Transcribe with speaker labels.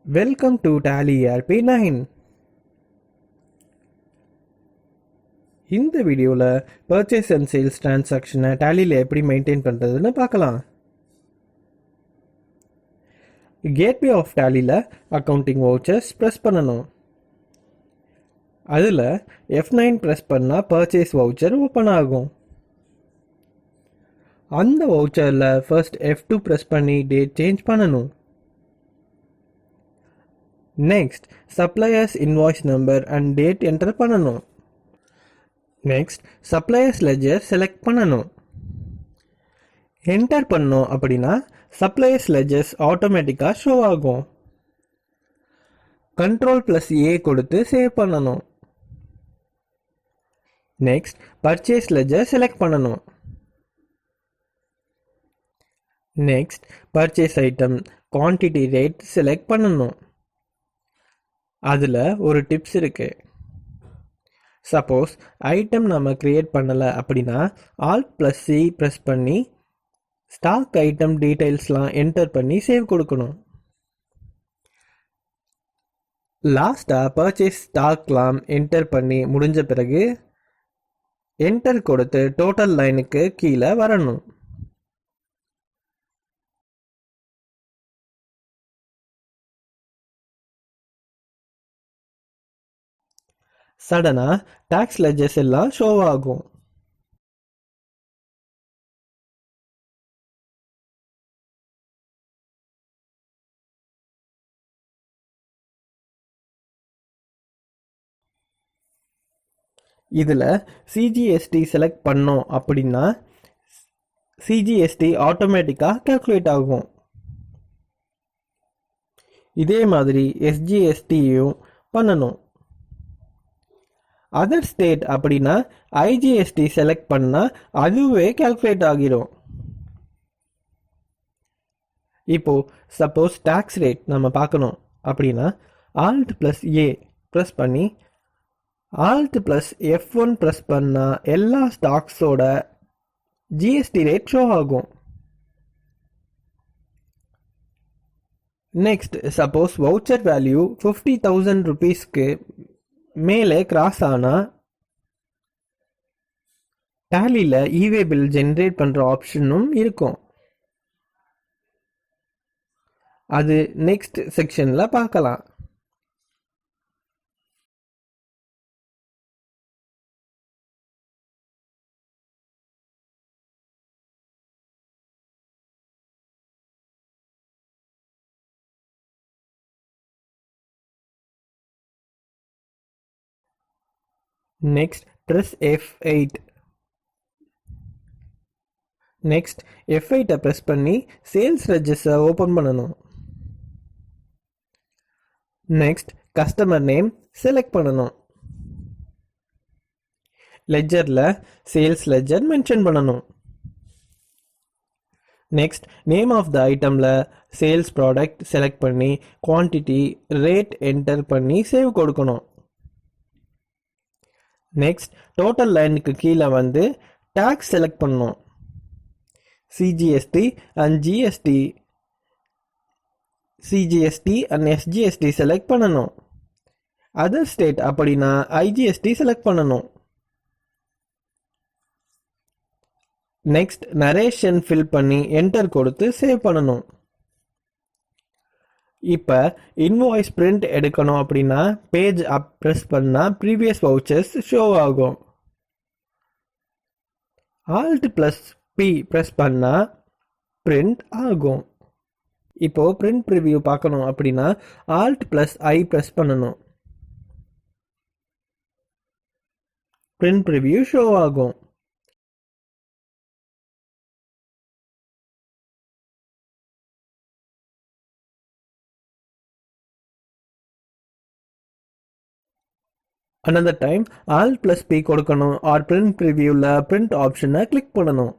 Speaker 1: Welcome to Tally.ERP 9. இந்த வீடியோவில் purchase and sales டிரான்சாக்ஷனை டேலியில் எப்படி மெயின்டைன் பண்ணுறதுன்னு பார்க்கலாம். கேட்வே ஆஃப் டேலியில் அக்கௌண்டிங் வவுச்சர்ஸ் ப்ரெஸ் பண்ணணும். அதில் F9 ப்ரெஸ் பண்ணால் பர்ச்சேஸ் வவுச்சர் ஓப்பன் ஆகும். அந்த வவுச்சரில் ஃபர்ஸ்ட் F2 ப்ரெஸ் பண்ணி டேட் சேஞ்ச் பண்ணணும். Next suppliers invoice number and date enter பண்ணணும். நெக்ஸ்ட் சப்ளையர்ஸ் லெஜர் செலக்ட் பண்ணணும். என்டர் பண்ணோம் அப்படின்னா சப்ளையர்ஸ் லெஜர்ஸ் ஆட்டோமேட்டிக்காக ஷோ ஆகும். Ctrl+A கொடுத்து சேவ் பண்ணணும். நெக்ஸ்ட் பர்ச்சேஸ் லெஜர் செலக்ட் பண்ணணும். Next purchase item quantity rate select பண்ணணும். அதில் ஒரு டிப்ஸ் இருக்கு. சப்போஸ் ஐட்டம் நம்ம கிரியேட் பண்ணலை அப்படின்னா Alt+C ப்ரெஸ் பண்ணி ஸ்டாக் ஐட்டம் டீட்டெயில்ஸ்லாம் என்டர் பண்ணி சேவ் கொடுக்கணும். லாஸ்ட்டாக பர்ச்சேஸ் ஸ்டாக்லாம் என்டர் பண்ணி முடிஞ்ச பிறகு என்டர் கொடுத்து டோட்டல் லைனுக்கு கீழே வரணும். சடனாக டாக்ஸ் லெஜர்ஸ் எல்லாம் ஷோ ஆகும். இதில் CGST செலக்ட் பண்ணோம் அப்படின்னா CGST ஆட்டோமேட்டிக்காக கால்குலேட் ஆகும். இதே மாதிரி SGSTயும் பண்ணணும். அதர் ஸ்டேட் அப்படின்னா IGST செலக்ட் பண்ணால் அதுவே கால்குலேட் ஆகிரும். இப்போ சப்போஸ் டாக்ஸ் ரேட் நம்ம பார்க்கணும் அப்படின்னா Alt+A ப்ரெஸ் பண்ணி Alt+F1 ப்ரெஸ் பண்ணால் எல்லா ஸ்டாக்ஸோட GST ரேட் ஷோ ஆகும். நெக்ஸ்ட் சப்போஸ் வவுச்சர் வேல்யூ 50,000 ருபீஸ்க்கு மேலே கிராஸ் ஆனால் டேலியில் ஈவே பில் ஜென்ரேட் பண்ணுற ஆப்ஷனும் இருக்கும். அது நெக்ஸ்ட் செக்ஷனில் பார்க்கலாம். Next press F8. Next F8 press பண்ணி சேல்ஸ் ரெஜிஸ்டரை ஓப்பன் பண்ணணும். நெக்ஸ்ட் கஸ்டமர் நேம் செலக்ட் பண்ணணும். லெஜரில் சேல்ஸ் லெஜர் மென்ஷன் பண்ணணும். நெக்ஸ்ட் நேம் ஆஃப் த ஐட்டமில் சேல்ஸ் ப்ராடக்ட் செலக்ட் பண்ணி குவான்டிட்டி ரேட் என்டர் பண்ணி சேவ் கொடுக்கணும். நெக்ஸ்ட் டோட்டல் லைனுக்கு கீழே வந்து டாக்ஸ் செலக்ட் பண்ணணும். CGST அண்ட் SGST செலக்ட் பண்ணணும். அதர் ஸ்டேட் அப்படின்னா IGST செலக்ட் பண்ணணும். நெக்ஸ்ட் நரேஷன் ஃபில் பண்ணி என்டர் கொடுத்து சேவ் பண்ணணும். இப்போ இன்வாய்ஸ் பிரிண்ட் எடுக்கணும் அப்படின்னா பேஜ் அப் ப்ரெஸ் பண்ணால் ப்ரீவியஸ் வவுச்சர்ஸ் ஷோ ஆகும். Alt+P ப்ரெஸ் பண்ணால் பிரிண்ட் ஆகும். இப்போது பிரிண்ட் ப்ரிவ்யூ பார்க்கணும் அப்படின்னா Alt+I ப்ரெஸ் பண்ணணும். பிரிண்ட் ப்ரிவ்யூ ஷோ ஆகும். another time Alt+P கொடுக்கணும் ஆர் பிரிண்ட் ப்ரிவியூவில் பிரிண்ட் ஆப்ஷனை கிளிக் பண்ணணும்.